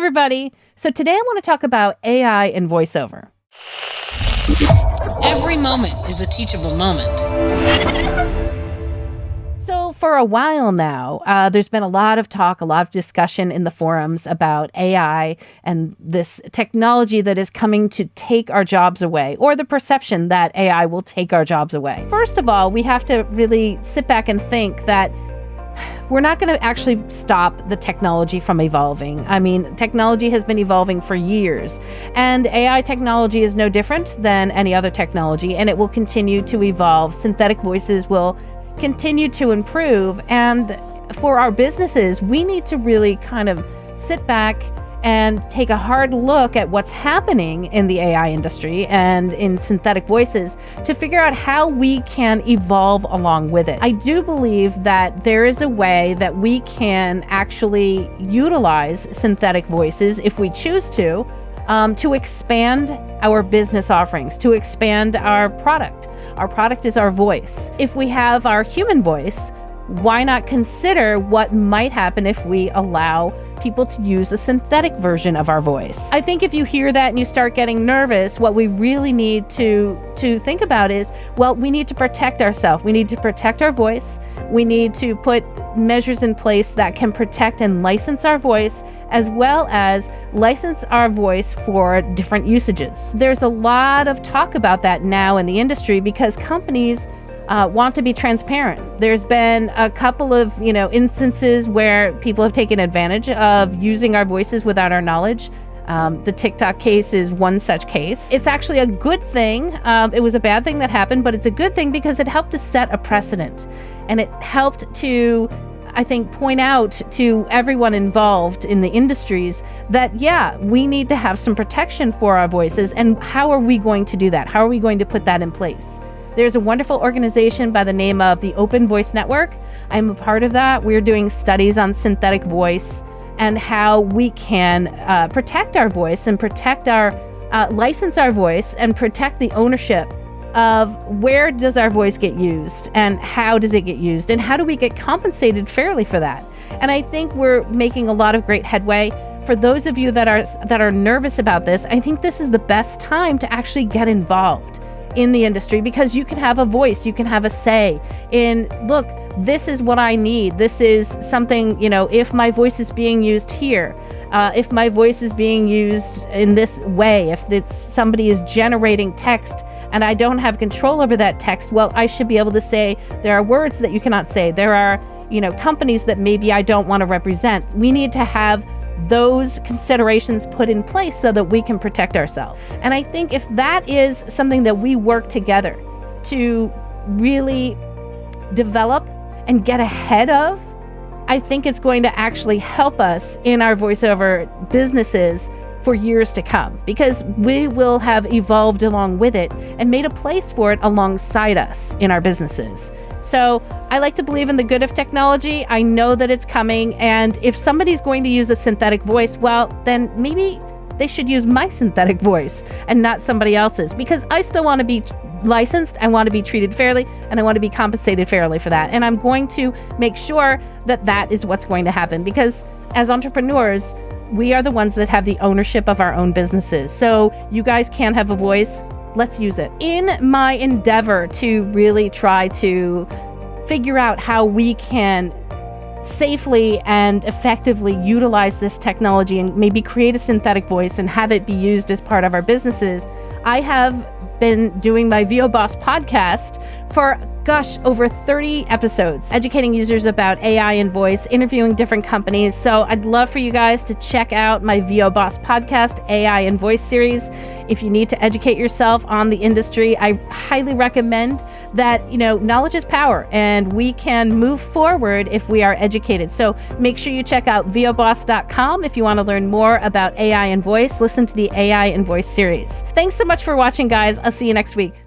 everybody. So today I want to talk about AI and voiceover. Every moment is a teachable moment. So for a while now, there's been a lot of talk, a lot of discussion in the forums about AI and this technology that is coming to take our jobs away, or the perception that AI will take our jobs away. First of all, we have to really sit back and think that we're not going to actually stop the technology from evolving. I mean, technology has been evolving for years, and AI technology is no different than any other technology, and it will continue to evolve. Synthetic voices will continue to improve, and for our businesses, we need to really kind of sit back and take a hard look at what's happening in the AI industry and in synthetic voices to figure out how we can evolve along with it. I do believe that there is a way that we can actually utilize synthetic voices, if we choose to expand our business offerings, to expand our product. Our product is our voice. If we have our human voice, why not consider what might happen if we allow people to use a synthetic version of our voice? I think if you hear that and you start getting nervous, what we really need to think about is, well, we need to protect ourselves. We need to protect our voice. We need to put measures in place that can protect and license our voice, as well as license our voice for different usages. There's a lot of talk about that now in the industry because companies want to be transparent. There's been a couple of, instances where people have taken advantage of using our voices without our knowledge. The TikTok case is one such case. It's actually a good thing. It was a bad thing that happened, but it's a good thing because it helped to set a precedent. And it helped to, I think, point out to everyone involved in the industries that, yeah, we need to have some protection for our voices. And how are we going to do that? How are we going to put that in place? There's a wonderful organization by the name of the Open Voice Network. I'm a part of that. We're doing studies on synthetic voice and how we can protect our voice and protect our, license our voice and protect the ownership of where does our voice get used and how does it get used and how do we get compensated fairly for that. And I think we're making a lot of great headway. For those of you that are nervous about this, I think this is the best time to actually get involved in the industry, because you can have a voice, you can have a say in, look, this is what I need. This is something, if my voice is being used here, if my voice is being used in this way, if somebody is generating text and I don't have control over that text, well, I should be able to say there are words that you cannot say. There are, companies that maybe I don't want to represent. We need to have those considerations put in place so that we can protect ourselves. And I think if that is something that we work together to really develop and get ahead of, I think it's going to actually help us in our voiceover businesses for years to come, because we will have evolved along with it and made a place for it alongside us in our businesses. So I like to believe in the good of technology. I know that it's coming. And if somebody's going to use a synthetic voice, well, then maybe they should use my synthetic voice and not somebody else's, because I still want to be licensed. I want to be treated fairly, and I want to be compensated fairly for that. And I'm going to make sure that that is what's going to happen, because as entrepreneurs, we are the ones that have the ownership of our own businesses. So you guys can have a voice. Let's use it. In my endeavor to really try to figure out how we can safely and effectively utilize this technology and maybe create a synthetic voice and have it be used as part of our businesses, I have been doing my VO Boss podcast for, over 30 episodes, educating users about AI and voice, interviewing different companies. So I'd love for you guys to check out my VO Boss podcast, AI and Voice series. If you need to educate yourself on the industry, I highly recommend that, knowledge is power, and we can move forward if we are educated. So make sure you check out voboss.com if you want to learn more about AI and voice. Listen to the AI and Voice series. Thanks so much for watching, guys. I'll see you next week.